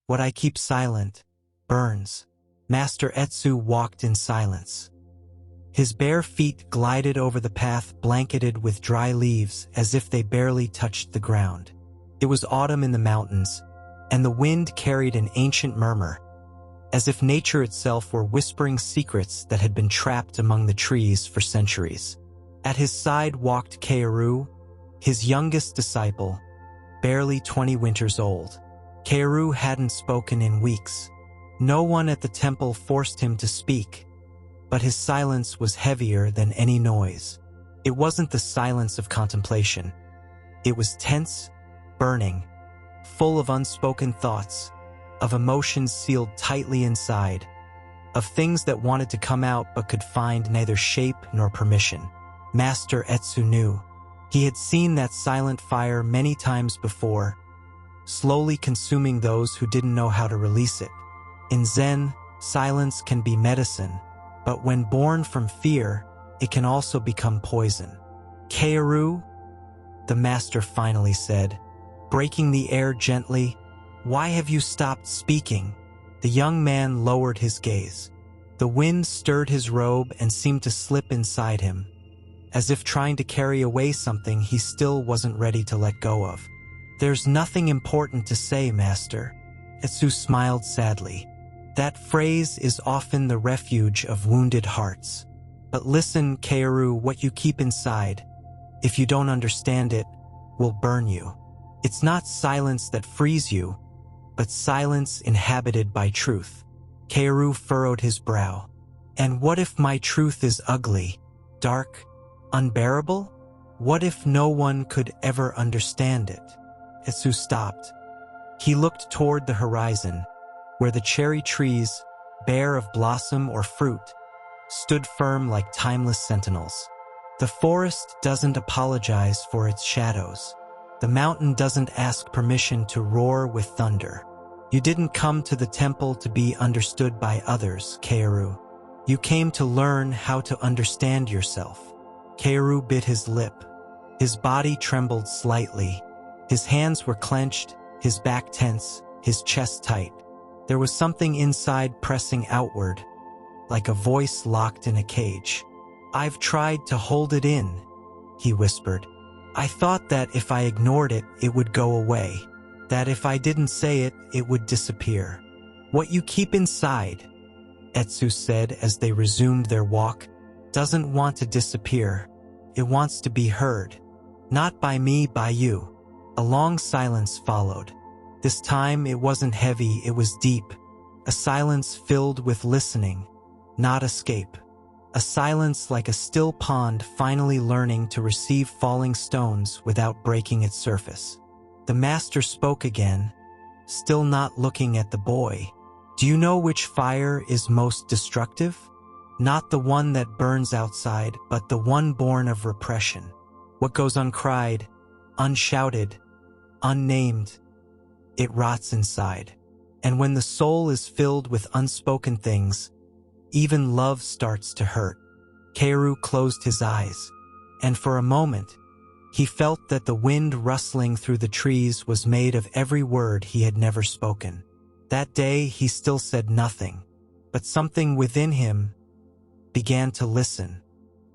What I keep silent burns. Master Etsu walked in silence. His bare feet glided over the path blanketed with dry leaves as if they barely touched the ground. It was autumn in the mountains, and the wind carried an ancient murmur, as if nature itself were whispering secrets that had been trapped among the trees for centuries. At his side walked Kaoru, his youngest disciple, barely 20 winters old. Kaoru hadn't spoken in weeks. No one at the temple forced him to speak, but his silence was heavier than any noise. It wasn't the silence of contemplation. It was tense, burning, full of unspoken thoughts, of emotions sealed tightly inside, of things that wanted to come out but could find neither shape nor permission. Master Etsu knew. He had seen that silent fire many times before, slowly consuming those who didn't know how to release it. In Zen, silence can be medicine, but when born from fear, it can also become poison. Kaoru, the master finally said, breaking the air gently, "Why have you stopped speaking?" The young man lowered his gaze. The wind stirred his robe and seemed to slip inside him, as if trying to carry away something he still wasn't ready to let go of. "There's nothing important to say, Master." Etsu smiled sadly. That phrase is often the refuge of wounded hearts. But listen, Kaoru, what you keep inside, if you don't understand it, will burn you. It's not silence that frees you, but silence inhabited by truth. Kaoru furrowed his brow. And what if my truth is ugly, dark, unbearable? What if no one could ever understand it? Etsu stopped. He looked toward the horizon, where the cherry trees, bare of blossom or fruit, stood firm like timeless sentinels. The forest doesn't apologize for its shadows. The mountain doesn't ask permission to roar with thunder. You didn't come to the temple to be understood by others, Kaoru. You came to learn how to understand yourself. Kaoru bit his lip. His body trembled slightly. His hands were clenched, his back tense, his chest tight. There was something inside pressing outward, like a voice locked in a cage. "I've tried to hold it in," he whispered. "I thought that if I ignored it, it would go away. That if I didn't say it, it would disappear. What you keep inside," Etsu said as they resumed their walk, "doesn't want to disappear. It wants to be heard. Not by me, by you." A long silence followed. This time it wasn't heavy, it was deep. A silence filled with listening, not escape. A silence like a still pond finally learning to receive falling stones without breaking its surface. The master spoke again, still not looking at the boy. "Do you know which fire is most destructive? Not the one that burns outside, but the one born of repression. What goes uncried, unshouted, unnamed, it rots inside. And when the soul is filled with unspoken things, even love starts to hurt." Kaoru closed his eyes, and for a moment, he felt that the wind rustling through the trees was made of every word he had never spoken. That day he still said nothing, but something within him began to listen.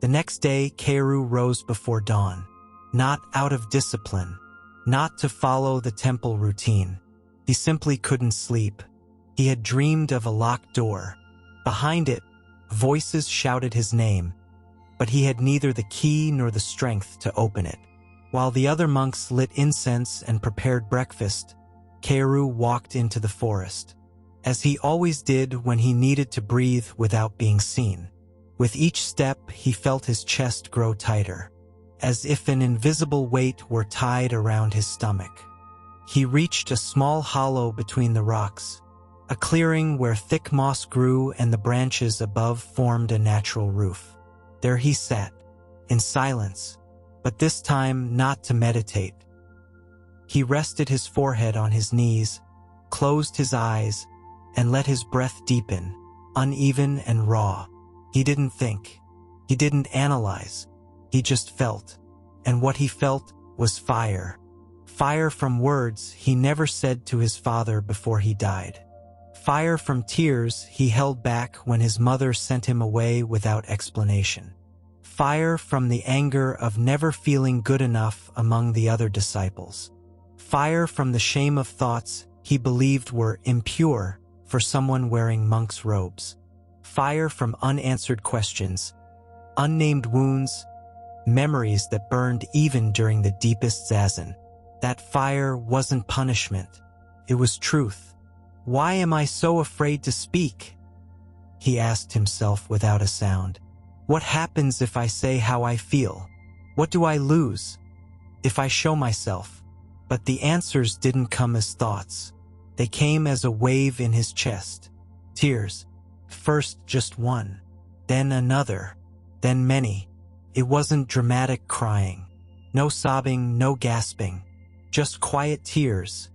The next day, Kaoru rose before dawn, not out of discipline, not to follow the temple routine. He simply couldn't sleep. He had dreamed of a locked door. Behind it, voices shouted his name, but he had neither the key nor the strength to open it. While the other monks lit incense and prepared breakfast, Kaoru walked into the forest, as he always did when he needed to breathe without being seen. With each step, he felt his chest grow tighter, as if an invisible weight were tied around his stomach. He reached a small hollow between the rocks, a clearing where thick moss grew and the branches above formed a natural roof. There he sat, in silence, but this time not to meditate. He rested his forehead on his knees, closed his eyes, and let his breath deepen, uneven and raw. He didn't think. He didn't analyze. He just felt. And what he felt was fire. Fire from words he never said to his father before he died. Fire from tears he held back when his mother sent him away without explanation. Fire from the anger of never feeling good enough among the other disciples. Fire from the shame of thoughts he believed were impure for someone wearing monk's robes. Fire from unanswered questions, unnamed wounds, memories that burned even during the deepest zazen. That fire wasn't punishment. It was truth. Why am I so afraid to speak? He asked himself without a sound. What happens if I say how I feel? What do I lose if I show myself? But the answers didn't come as thoughts. They came as a wave in his chest. Tears. First just one, then another, then many. It wasn't dramatic crying. No sobbing, no gasping. Just quiet tears,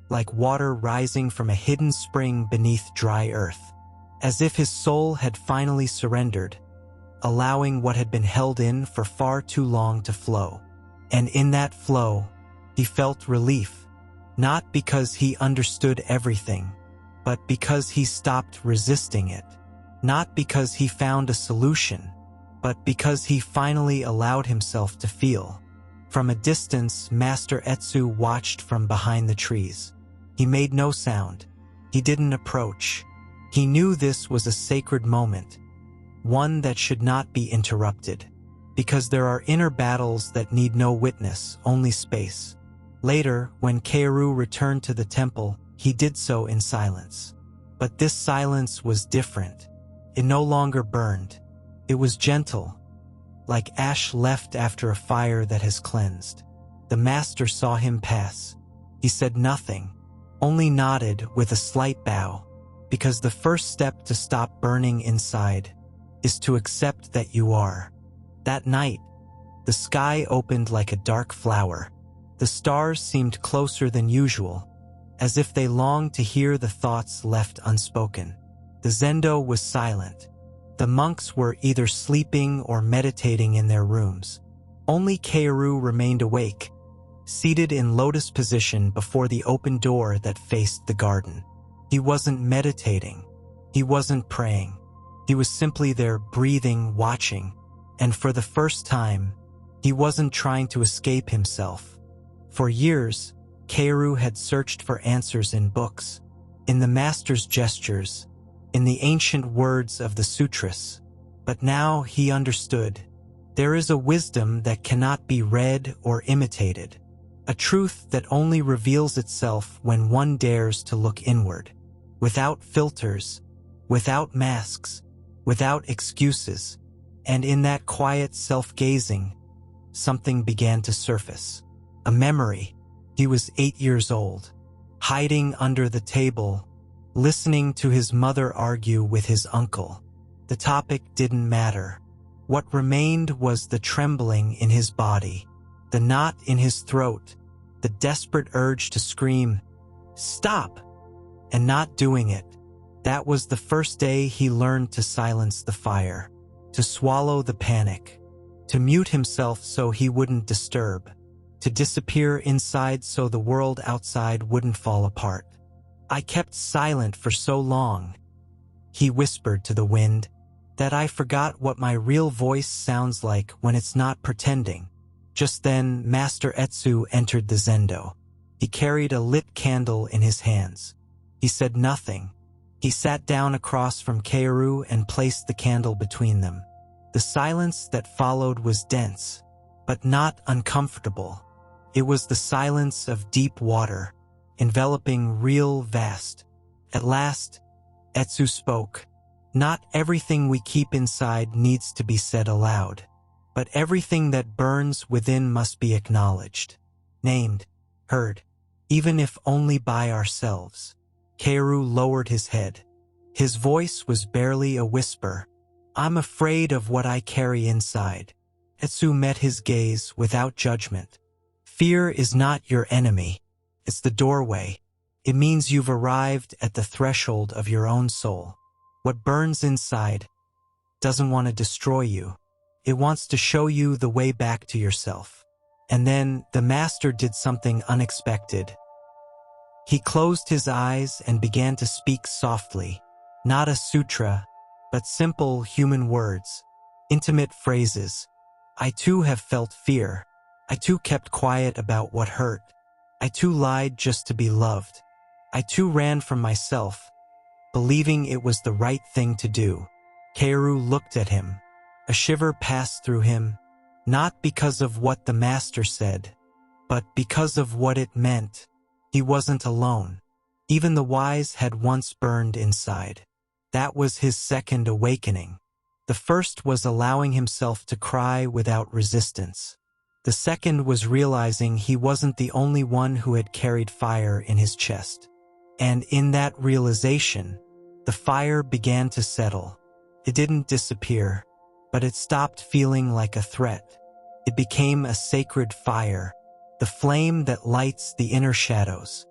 like water rising from a hidden spring beneath dry earth. As if his soul had finally surrendered, allowing what had been held in for far too long to flow. And in that flow, he felt relief, not because he understood everything, but because he stopped resisting it. Not because he found a solution, but because he finally allowed himself to feel. From a distance, Master Etsu watched from behind the trees. He made no sound. He didn't approach. He knew this was a sacred moment, one that should not be interrupted, because there are inner battles that need no witness, only space. Later, when Kaoru returned to the temple, he did so in silence. But this silence was different. It no longer burned. It was gentle, like ash left after a fire that has cleansed. The master saw him pass. He said nothing, only nodded with a slight bow, because the first step to stop burning inside is to accept that you are. That night, the sky opened like a dark flower. The stars seemed closer than usual, as if they longed to hear the thoughts left unspoken. The zendo was silent. The monks were either sleeping or meditating in their rooms. Only Kaoru remained awake, seated in lotus position before the open door that faced the garden. He wasn't meditating. He wasn't praying. He was simply there, breathing, watching. And for the first time, he wasn't trying to escape himself. For years, Kaoru had searched for answers in books, in the master's gestures, in the ancient words of the sutras. But now he understood. There is a wisdom that cannot be read or imitated, a truth that only reveals itself when one dares to look inward, without filters, without masks, without excuses. And in that quiet self-gazing, something began to surface. A memory. He was 8 years old, hiding under the table, listening to his mother argue with his uncle. The topic didn't matter. What remained was the trembling in his body, the knot in his throat, the desperate urge to scream, "Stop!" and not doing it. That was the first day he learned to silence the fire, to swallow the panic, to mute himself so he wouldn't disturb, to disappear inside so the world outside wouldn't fall apart. "I kept silent for so long," he whispered to the wind, "that I forgot what my real voice sounds like when it's not pretending." Just then, Master Etsu entered the zendo. He carried a lit candle in his hands. He said nothing. He sat down across from Kaoru and placed the candle between them. The silence that followed was dense, but not uncomfortable. It was the silence of deep water, enveloping real vast. At last, Etsu spoke. "Not everything we keep inside needs to be said aloud, but everything that burns within must be acknowledged, named, heard, even if only by ourselves." Kaoru lowered his head. His voice was barely a whisper. "I'm afraid of what I carry inside." Etsu met his gaze without judgment. "Fear is not your enemy. It's the doorway. It means you've arrived at the threshold of your own soul. What burns inside doesn't want to destroy you. It wants to show you the way back to yourself." And then the master did something unexpected. He closed his eyes and began to speak softly, not a sutra, but simple human words, intimate phrases. I too have felt fear. I too kept quiet about what hurt. I too lied just to be loved. I too ran from myself, believing it was the right thing to do. Kaoru looked at him. A shiver passed through him, not because of what the master said, but because of what it meant. He wasn't alone. Even the wise had once burned inside. That was his second awakening. The first was allowing himself to cry without resistance. The second was realizing he wasn't the only one who had carried fire in his chest. And in that realization, the fire began to settle. It didn't disappear, but it stopped feeling like a threat. It became a sacred fire, the flame that lights the inner shadows.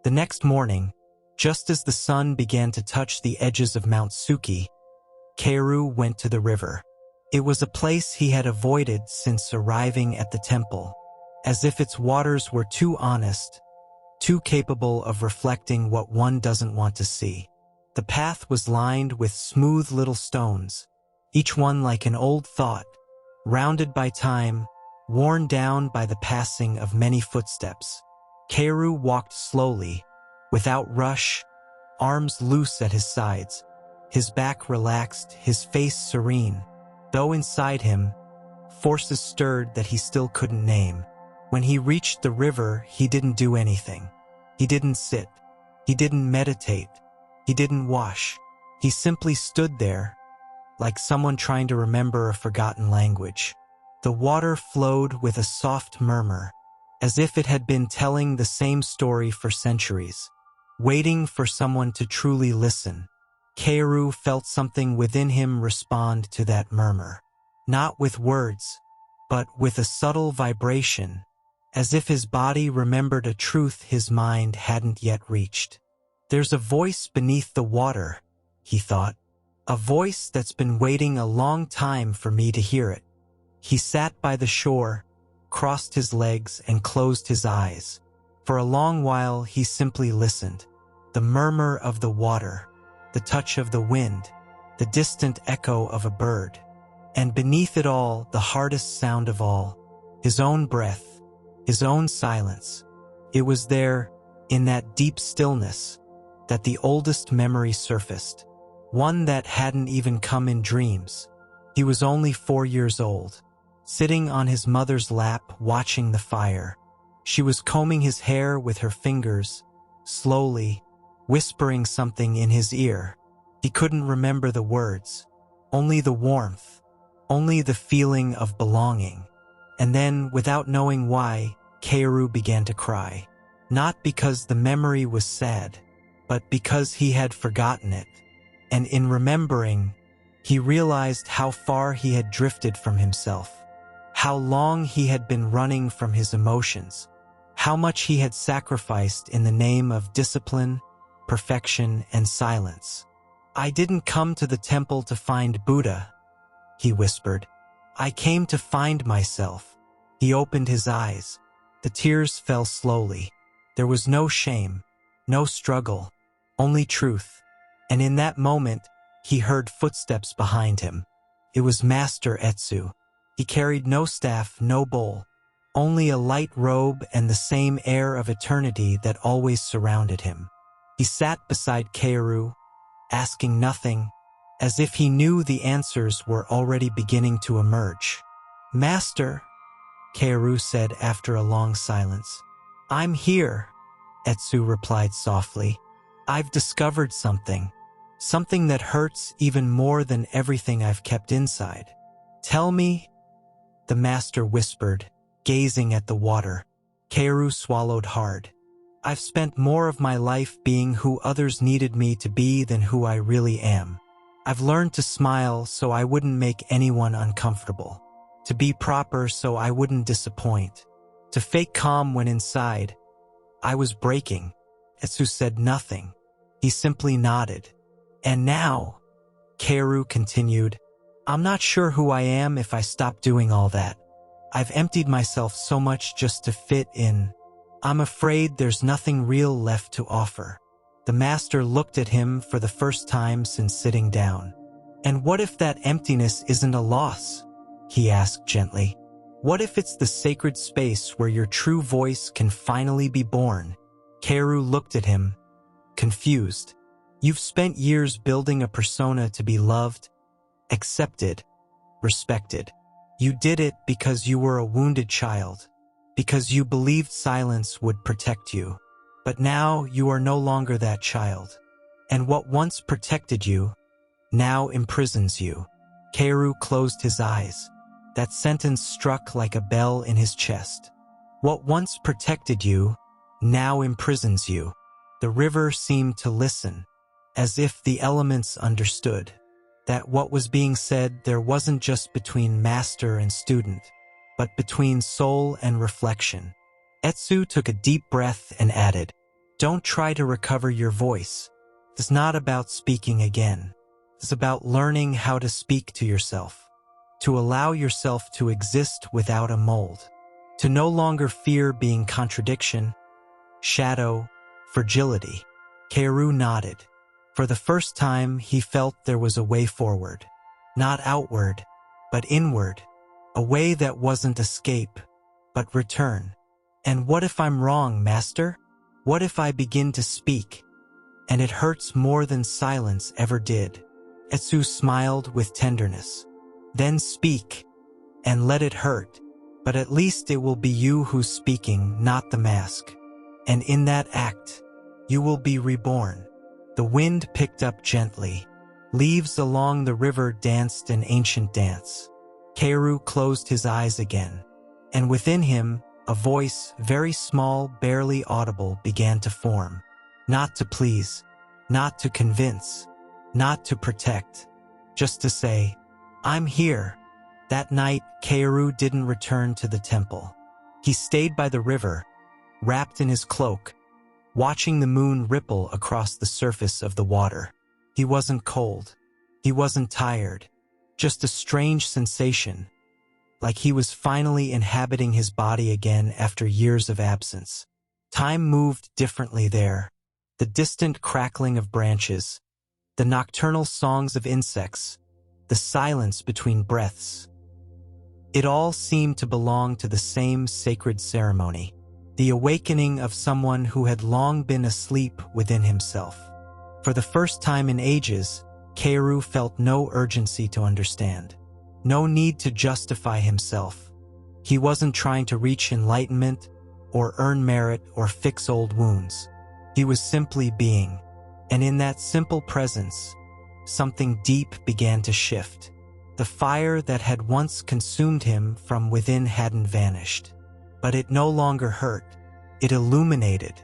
The next morning, just as the sun began to touch the edges of Mount Suki, Kaoru went to the river. It was a place he had avoided since arriving at the temple, as if its waters were too honest, too capable of reflecting what one doesn't want to see. The path was lined with smooth little stones, each one like an old thought, rounded by time, worn down by the passing of many footsteps. Kaoru walked slowly, without rush, arms loose at his sides, his back relaxed, his face serene, though inside him, forces stirred that he still couldn't name. When he reached the river, he didn't do anything. He didn't sit. He didn't meditate. He didn't wash. He simply stood there, like someone trying to remember a forgotten language. The water flowed with a soft murmur, as if it had been telling the same story for centuries, waiting for someone to truly listen. Kaoru felt something within him respond to that murmur, not with words, but with a subtle vibration, as if his body remembered a truth his mind hadn't yet reached. There's a voice beneath the water, he thought, a voice that's been waiting a long time for me to hear it. He sat by the shore, crossed his legs and closed his eyes. For a long while he simply listened. The murmur of the water, the touch of the wind, the distant echo of a bird. And beneath it all, the hardest sound of all, his own breath, his own silence. It was there, in that deep stillness, that the oldest memory surfaced, one that hadn't even come in dreams. He was only 4 years old, sitting on his mother's lap watching the fire. She was combing his hair with her fingers, slowly, whispering something in his ear. He couldn't remember the words, only the warmth, only the feeling of belonging. And then, without knowing why, Kaoru began to cry. Not because the memory was sad, but because he had forgotten it. And in remembering, he realized how far he had drifted from himself, how long he had been running from his emotions, how much he had sacrificed in the name of discipline, perfection, and silence. I didn't come to the temple to find Buddha, he whispered. I came to find myself. He opened his eyes. The tears fell slowly. There was no shame, no struggle, only truth. And in that moment, he heard footsteps behind him. It was Master Etsu. He carried no staff, no bowl, only a light robe and the same air of eternity that always surrounded him. He sat beside Kaoru, asking nothing, as if he knew the answers were already beginning to emerge. Master, Kaoru said after a long silence. I'm here, Etsu replied softly. I've discovered something that hurts even more than everything I've kept inside. Tell me, the master whispered, gazing at the water. Kaoru swallowed hard. I've spent more of my life being who others needed me to be than who I really am. I've learned to smile so I wouldn't make anyone uncomfortable, to be proper so I wouldn't disappoint, to fake calm when inside I was breaking. Etsu said nothing. He simply nodded. And now, Kaoru continued, I'm not sure who I am if I stop doing all that. I've emptied myself so much just to fit in. I'm afraid there's nothing real left to offer." The master looked at him for the first time since sitting down. "And what if that emptiness isn't a loss?" he asked gently. "What if it's the sacred space where your true voice can finally be born?" Kaoru looked at him, confused. "You've spent years building a persona to be loved, accepted, respected. You did it because you were a wounded child, because you believed silence would protect you. But now you are no longer that child. And what once protected you, now imprisons you." Kaoru closed his eyes. That sentence struck like a bell in his chest. What once protected you, now imprisons you. The river seemed to listen, as if the elements understood that what was being said there wasn't just between master and student, but between soul and reflection. Etsu took a deep breath and added, "Don't try to recover your voice. It's not about speaking again. It's about learning how to speak to yourself, to allow yourself to exist without a mold, to no longer fear being contradiction, shadow, fragility." Kaoru nodded. For the first time, he felt there was a way forward. Not outward, but inward. A way that wasn't escape, but return. "And what if I'm wrong, Master? What if I begin to speak, and it hurts more than silence ever did?" Etsu smiled with tenderness. "Then speak, and let it hurt. But at least it will be you who's speaking, not the mask. And in that act, you will be reborn." The wind picked up gently. Leaves along the river danced an ancient dance. Kaoru closed his eyes again, and within him, a voice, very small, barely audible, began to form. Not to please, not to convince, not to protect, just to say, "I'm here." That night, Kaoru didn't return to the temple. He stayed by the river, wrapped in his cloak, watching the moon ripple across the surface of the water. He wasn't cold. He wasn't tired. Just a strange sensation, like he was finally inhabiting his body again after years of absence. Time moved differently there. The distant crackling of branches, the nocturnal songs of insects, the silence between breaths. It all seemed to belong to the same sacred ceremony. The awakening of someone who had long been asleep within himself. For the first time in ages, Kaoru felt no urgency to understand, no need to justify himself. He wasn't trying to reach enlightenment, or earn merit, or fix old wounds. He was simply being, and in that simple presence, something deep began to shift. The fire that had once consumed him from within hadn't vanished. But it no longer hurt. It illuminated.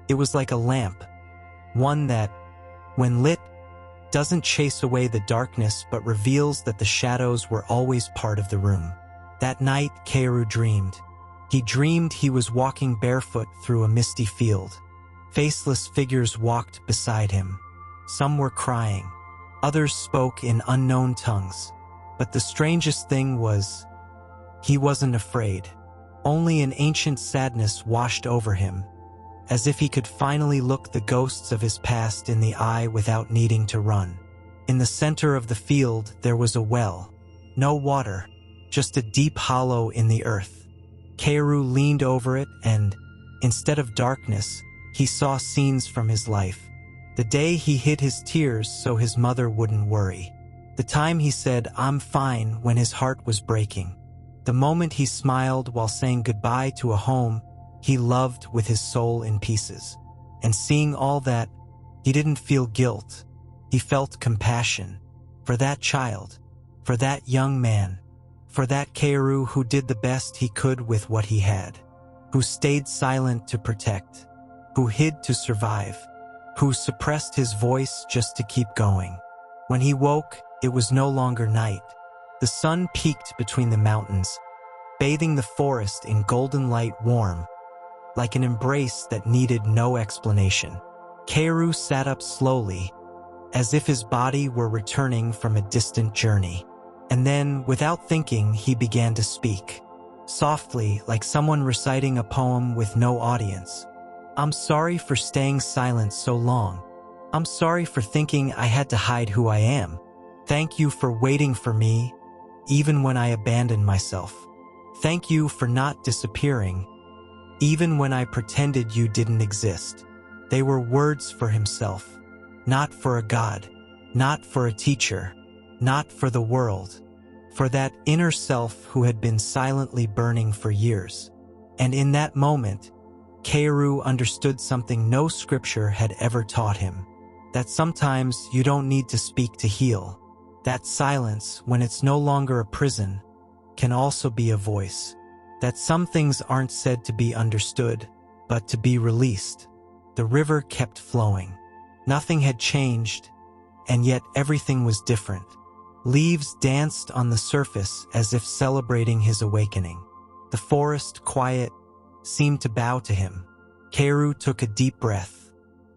It was like a lamp, one that, when lit, doesn't chase away the darkness but reveals that the shadows were always part of the room. That night, Kaoru dreamed. He dreamed he was walking barefoot through a misty field. Faceless figures walked beside him. Some were crying. Others spoke in unknown tongues. But the strangest thing was, he wasn't afraid. Only an ancient sadness washed over him, as if he could finally look the ghosts of his past in the eye without needing to run. In the center of the field, there was a well. No water, just a deep hollow in the earth. Kaoru leaned over it and, instead of darkness, he saw scenes from his life. The day he hid his tears so his mother wouldn't worry. The time he said, "I'm fine," when his heart was breaking. The moment he smiled while saying goodbye to a home he loved with his soul in pieces. And seeing all that, he didn't feel guilt. He felt compassion. For that child, for that young man, for that Kaoru who did the best he could with what he had, who stayed silent to protect, who hid to survive, who suppressed his voice just to keep going. When he woke, it was no longer night. The sun peaked between the mountains, bathing the forest in golden light, warm, like an embrace that needed no explanation. Kaoru sat up slowly, as if his body were returning from a distant journey. And then, without thinking, he began to speak. softly, like someone reciting a poem with no audience. I'm sorry for staying silent so long. I'm sorry for thinking I had to hide who I am. Thank you for waiting for me, even when I abandoned myself. Thank you for not disappearing, even when I pretended you didn't exist. They were words for himself, not for a god, not for a teacher, not for the world, for that inner self who had been silently burning for years. And in that moment, Kaoru understood something no scripture had ever taught him, that sometimes you don't need to speak to heal. That silence, when it's no longer a prison, can also be a voice. That some things aren't said to be understood, but to be released. The river kept flowing. Nothing had changed, and yet everything was different. Leaves danced on the surface as if celebrating his awakening. The forest, quiet, seemed to bow to him. Kaoru took a deep breath,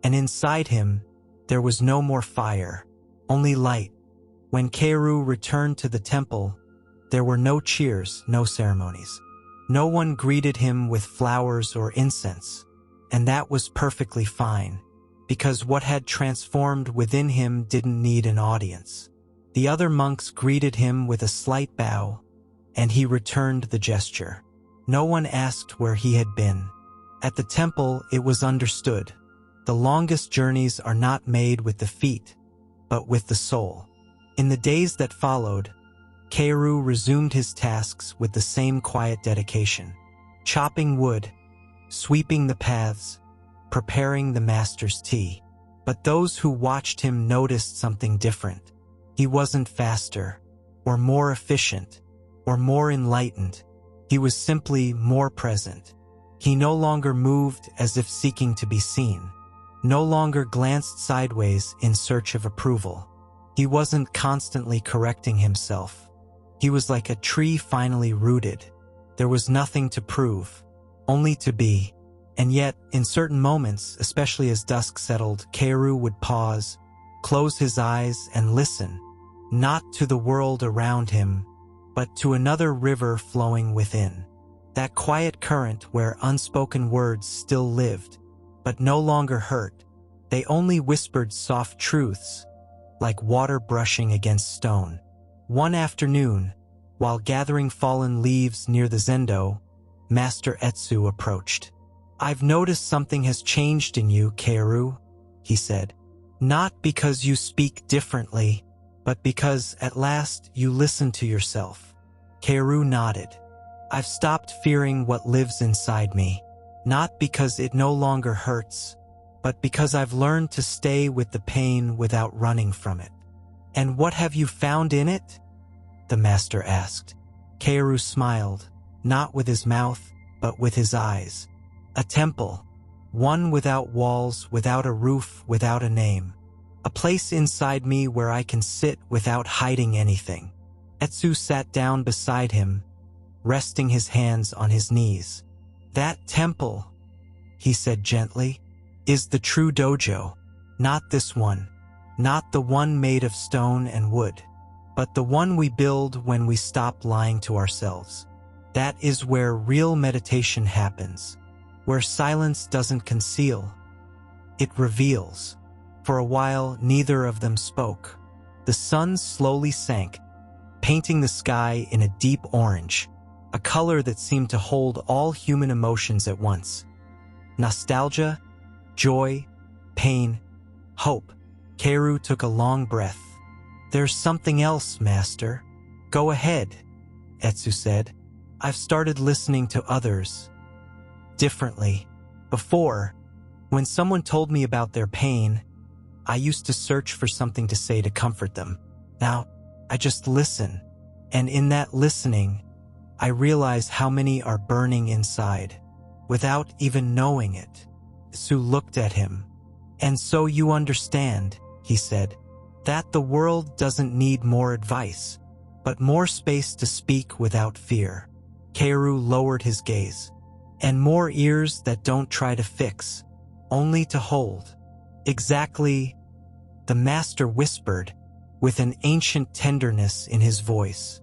and inside him, there was no more fire, only light. When Kaoru returned to the temple, there were no cheers, no ceremonies. No one greeted him with flowers or incense, and that was perfectly fine, because what had transformed within him didn't need an audience. The other monks greeted him with a slight bow, and he returned the gesture. No one asked where he had been. At the temple, it was understood. The longest journeys are not made with the feet, but with the soul. In the days that followed, Kaoru resumed his tasks with the same quiet dedication. Chopping wood, sweeping the paths, preparing the master's tea. But those who watched him noticed something different. He wasn't faster, or more efficient, or more enlightened. He was simply more present. He no longer moved as if seeking to be seen, no longer glanced sideways in search of approval. He wasn't constantly correcting himself. He was like a tree finally rooted. There was nothing to prove, only to be. And yet, in certain moments, especially as dusk settled, Kaoru would pause, close his eyes, and listen, not to the world around him, but to another river flowing within. That quiet current where unspoken words still lived, but no longer hurt. They only whispered soft truths, like water brushing against stone. One afternoon, while gathering fallen leaves near the zendo, Master Etsu approached. "I've noticed something has changed in you, Kaoru," he said. "Not because you speak differently, but because, at last, you listen to yourself." Kaoru nodded. "I've stopped fearing what lives inside me, not because it no longer hurts, but because I've learned to stay with the pain without running from it." "And what have you found in it?" the master asked. Kaoru smiled, not with his mouth, but with his eyes. "A temple, one without walls, without a roof, without a name. A place inside me where I can sit without hiding anything." Etsu sat down beside him, resting his hands on his knees. "That temple," he said gently, "is the true dojo. Not this one, not the one made of stone and wood, but the one we build when we stop lying to ourselves. That is where real meditation happens, where silence doesn't conceal, it reveals." For a while, neither of them spoke. The sun slowly sank, painting the sky in a deep orange, a color that seemed to hold all human emotions at once. Nostalgia, joy, pain, hope. Kaoru took a long breath. "There's something else, Master." "Go ahead," Etsu said. "I've started listening to others differently. Before, when someone told me about their pain, I used to search for something to say to comfort them. Now, I just listen, and in that listening, I realize how many are burning inside, without even knowing it." Su looked at him. "And so you understand," he said, "that the world doesn't need more advice, but more space to speak without fear." Kaoru lowered his gaze. "And more ears that don't try to fix, only to hold." "Exactly," the master whispered, with an ancient tenderness in his voice.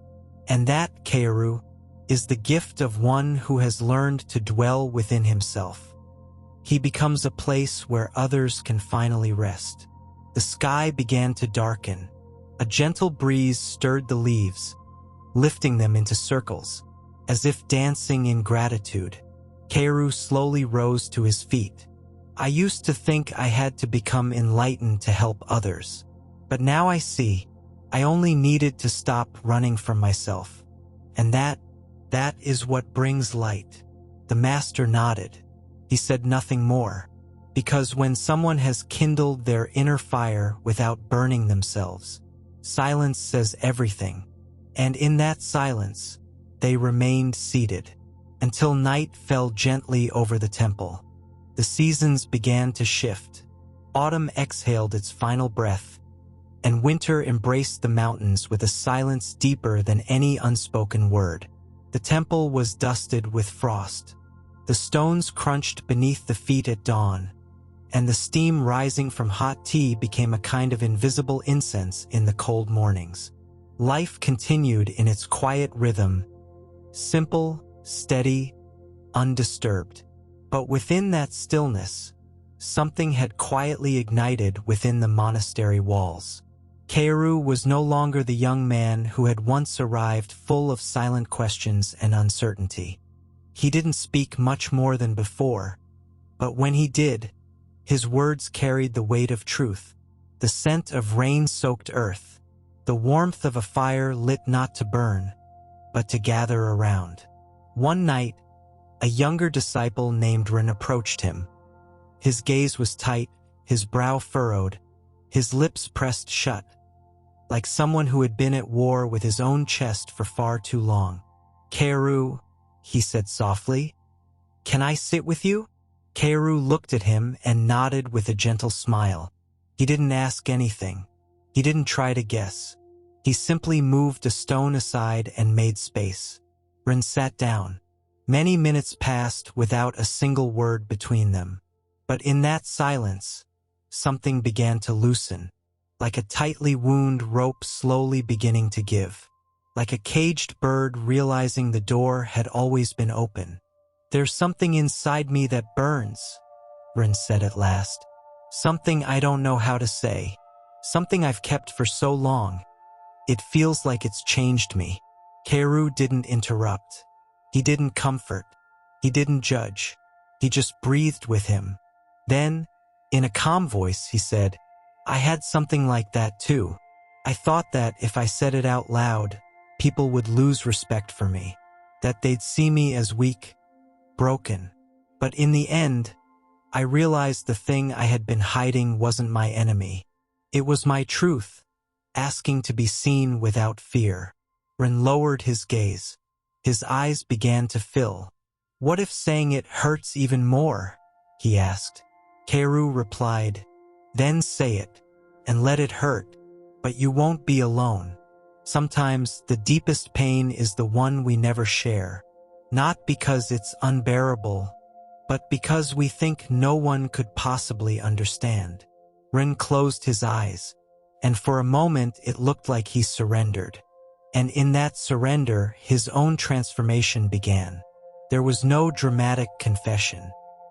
"And that, Kaoru, is the gift of one who has learned to dwell within himself. He becomes a place where others can finally rest. The sky began to darken. A gentle breeze stirred the leaves, lifting them into circles, as if dancing in gratitude. Kaoru slowly rose to his feet. I used to think I had to become enlightened to help others. But now I see, I only needed to stop running from myself. And that is what brings light. The master nodded. He said nothing more, because when someone has kindled their inner fire without burning themselves, silence says everything. And in that silence, they remained seated, until night fell gently over the temple. The seasons began to shift. Autumn exhaled its final breath, and winter embraced the mountains with a silence deeper than any unspoken word. The temple was dusted with frost. The stones crunched beneath the feet at dawn, and the steam rising from hot tea became a kind of invisible incense in the cold mornings. Life continued in its quiet rhythm, simple, steady, undisturbed. But within that stillness, something had quietly ignited within the monastery walls. Kaoru was no longer the young man who had once arrived full of silent questions and uncertainty. He didn't speak much more than before, but when he did, his words carried the weight of truth, the scent of rain-soaked earth, the warmth of a fire lit not to burn, but to gather around. One night, a younger disciple named Rin approached him. His gaze was tight, his brow furrowed, his lips pressed shut, like someone who had been at war with his own chest for far too long. "Kaoru," he said softly, "can I sit with you?" Kaoru looked at him and nodded with a gentle smile. He didn't ask anything. He didn't try to guess. He simply moved a stone aside and made space. Rin sat down. Many minutes passed without a single word between them. But in that silence, something began to loosen, like a tightly wound rope slowly beginning to give, like a caged bird realizing the door had always been open. "There's something inside me that burns," Rin said at last. "Something I don't know how to say. Something I've kept for so long. It feels like it's changed me." Kaoru didn't interrupt. He didn't comfort. He didn't judge. He just breathed with him. Then, in a calm voice, he said, "I had something like that too. I thought that if I said it out loud, people would lose respect for me, that they'd see me as weak, broken. But in the end, I realized the thing I had been hiding wasn't my enemy. It was my truth, asking to be seen without fear." Rin lowered his gaze. His eyes began to fill. "What if saying it hurts even more?" he asked. Kaoru replied, "Then say it, and let it hurt, but you won't be alone. Sometimes the deepest pain is the one we never share, not because it's unbearable, but because we think no one could possibly understand." Rin closed his eyes, and for a moment it looked like he surrendered. And in that surrender, his own transformation began. There was no dramatic confession,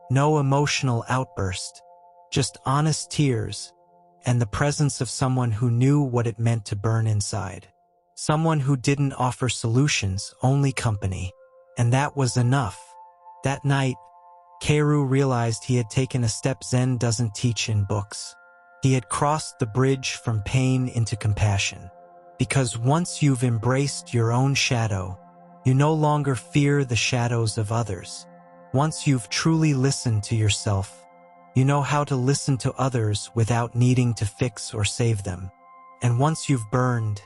no emotional outburst, just honest tears, and the presence of someone who knew what it meant to burn inside. Someone who didn't offer solutions, only company. And that was enough. That night, Kaoru realized he had taken a step Zen doesn't teach in books. He had crossed the bridge from pain into compassion. Because once you've embraced your own shadow, you no longer fear the shadows of others. Once you've truly listened to yourself, you know how to listen to others without needing to fix or save them. And once you've burned,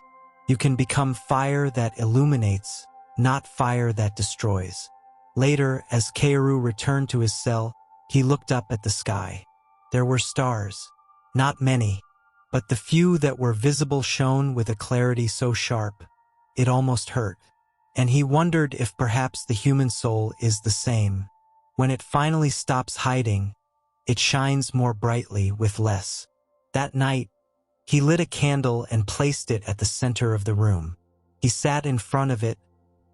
you can become fire that illuminates, not fire that destroys. Later, as Kaoru returned to his cell, he looked up at the sky. There were stars, not many, but the few that were visible shone with a clarity so sharp, it almost hurt. And he wondered if perhaps the human soul is the same. When it finally stops hiding, it shines more brightly with less. That night, he lit a candle and placed it at the center of the room. He sat in front of it,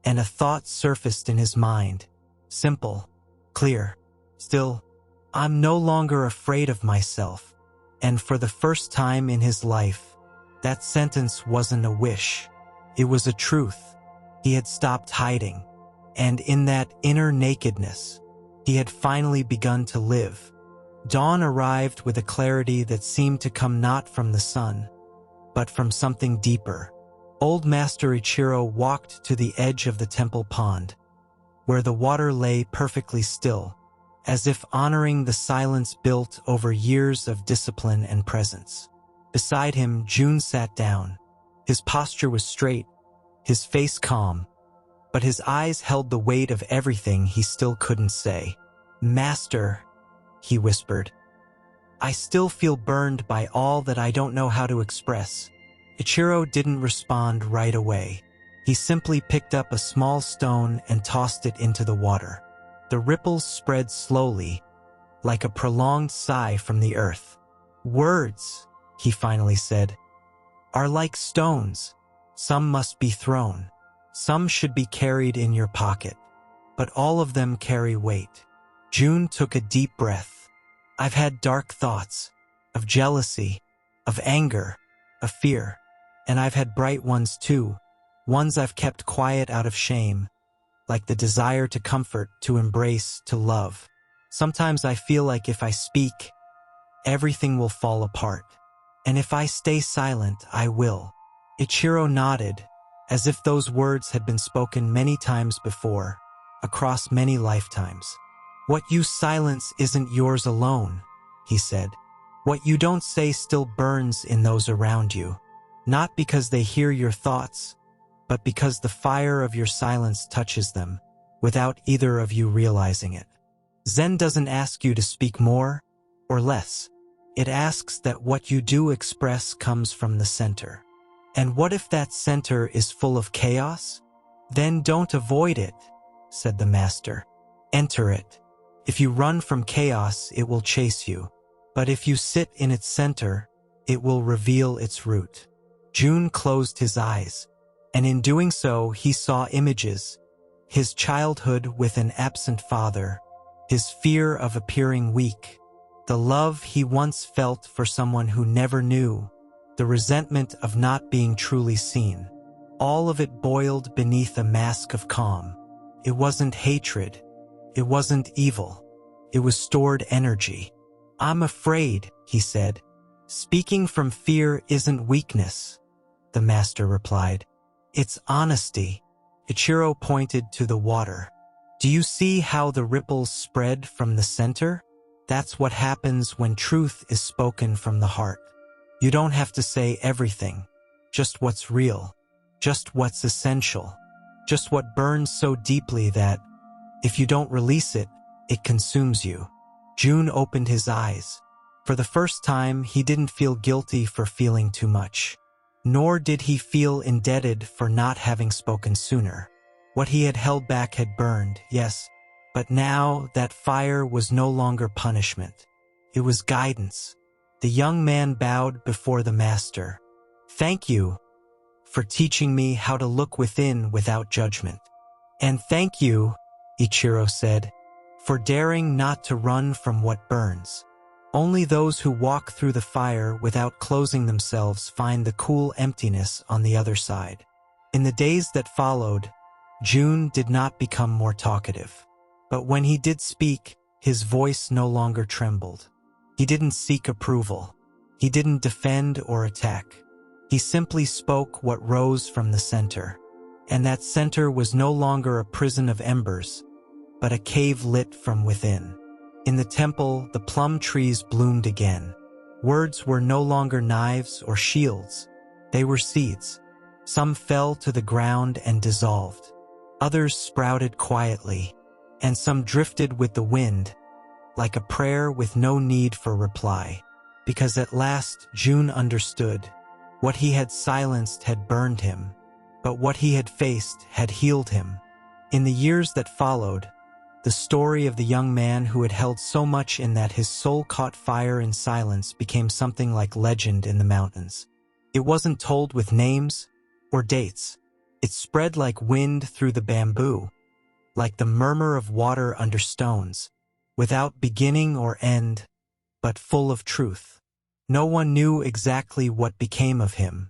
and a thought surfaced in his mind. Simple, clear. Still, I'm no longer afraid of myself. And for the first time in his life, that sentence wasn't a wish. It was a truth. He had stopped hiding. And in that inner nakedness, he had finally begun to live. Dawn arrived with a clarity that seemed to come not from the sun, but from something deeper. Old Master Ichiro walked to the edge of the temple pond, where the water lay perfectly still, as if honoring the silence built over years of discipline and presence. Beside him, June sat down. His posture was straight, his face calm, but his eyes held the weight of everything he still couldn't say. "Master," he whispered, "I still feel burned by all that I don't know how to express." Ichiro didn't respond right away. He simply picked up a small stone and tossed it into the water. The ripples spread slowly, like a prolonged sigh from the earth. "Words," he finally said, "are like stones. Some must be thrown. Some should be carried in your pocket. But all of them carry weight." June took a deep breath. "I've had dark thoughts, of jealousy, of anger, of fear. And I've had bright ones too, ones I've kept quiet out of shame, like the desire to comfort, to embrace, to love. Sometimes I feel like if I speak, everything will fall apart. And if I stay silent, I will." Ichiro nodded, as if those words had been spoken many times before, across many lifetimes. "What you silence isn't yours alone," he said. "What you don't say still burns in those around you. Not because they hear your thoughts, but because the fire of your silence touches them, without either of you realizing it. Zen doesn't ask you to speak more or less. It asks that what you do express comes from the center. And what if that center is full of chaos? Then don't avoid it," said the master. "Enter it. If you run from chaos, it will chase you. But if you sit in its center, it will reveal its root." June closed his eyes, and in doing so he saw images: his childhood with an absent father, his fear of appearing weak, the love he once felt for someone who never knew, the resentment of not being truly seen. All of it boiled beneath a mask of calm. It wasn't hatred. It wasn't evil. It was stored energy. "I'm afraid," he said. "Speaking from fear isn't weakness," the master replied. "It's honesty." Ichiro pointed to the water. "Do you see how the ripples spread from the center? That's what happens when truth is spoken from the heart. You don't have to say everything, just what's real, just what's essential, just what burns so deeply that, if you don't release it, it consumes you." June opened his eyes. For the first time, he didn't feel guilty for feeling too much. Nor did he feel indebted for not having spoken sooner. What he had held back had burned, yes, but now that fire was no longer punishment. It was guidance. The young man bowed before the master. "Thank you for teaching me how to look within without judgment." "And thank you," Ichiro said, "for daring not to run from what burns. Only those who walk through the fire without closing themselves find the cool emptiness on the other side." In the days that followed, June did not become more talkative. But when he did speak, his voice no longer trembled. He didn't seek approval. He didn't defend or attack. He simply spoke what rose from the center. And that center was no longer a prison of embers, but a cave lit from within. In the temple, the plum trees bloomed again. Words were no longer knives or shields. They were seeds. Some fell to the ground and dissolved. Others sprouted quietly, and some drifted with the wind, like a prayer with no need for reply. Because at last June understood. What he had silenced had burned him, but what he had faced had healed him. In the years that followed, the story of the young man who had held so much in that his soul caught fire in silence became something like legend in the mountains. It wasn't told with names or dates. It spread like wind through the bamboo, like the murmur of water under stones, without beginning or end, but full of truth. No one knew exactly what became of him.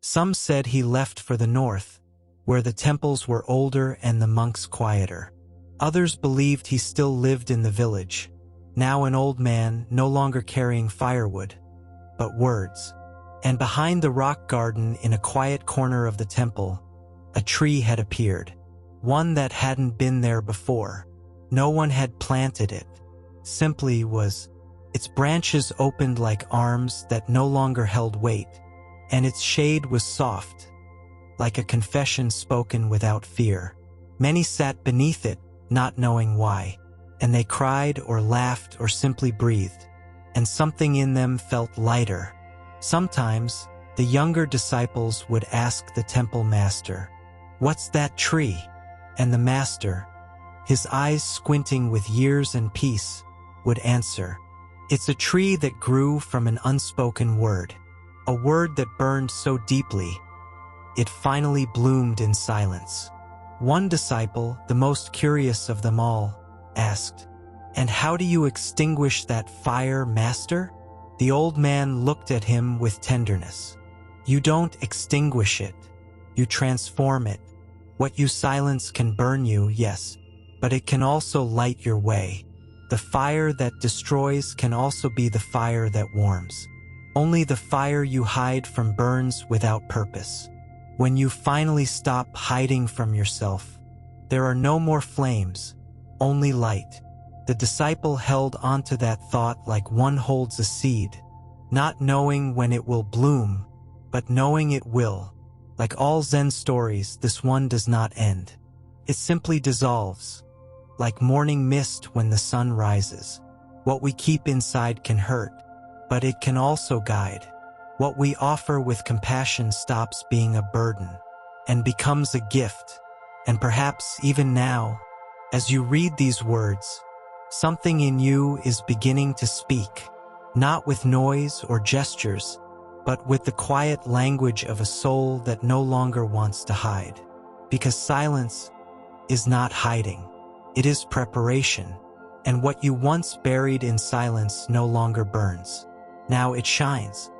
Some said he left for the north, where the temples were older and the monks quieter. Others believed he still lived in the village, now an old man, no longer carrying firewood, but words. And behind the rock garden, in a quiet corner of the temple, a tree had appeared, one that hadn't been there before. No one had planted it. Simply was. Its branches opened like arms that no longer held weight, and its shade was soft, like a confession spoken without fear. Many sat beneath it, not knowing why, and they cried or laughed or simply breathed, and something in them felt lighter. Sometimes, the younger disciples would ask the temple master, "What's that tree?" And the master, his eyes squinting with years and peace, would answer, "It's a tree that grew from an unspoken word, a word that burned so deeply, it finally bloomed in silence." One disciple, the most curious of them all, asked, "And how do you extinguish that fire, master?" The old man looked at him with tenderness. "You don't extinguish it, you transform it. What you silence can burn you, yes, but it can also light your way. The fire that destroys can also be the fire that warms. Only the fire you hide from burns without purpose. When you finally stop hiding from yourself, there are no more flames, only light." The disciple held onto that thought like one holds a seed, not knowing when it will bloom, but knowing it will. Like all Zen stories, this one does not end. It simply dissolves, like morning mist when the sun rises. What we keep inside can hurt, but it can also guide. What we offer with compassion stops being a burden and becomes a gift. And perhaps even now, as you read these words, something in you is beginning to speak, not with noise or gestures, but with the quiet language of a soul that no longer wants to hide. Because silence is not hiding, it is preparation. And what you once buried in silence no longer burns. Now it shines.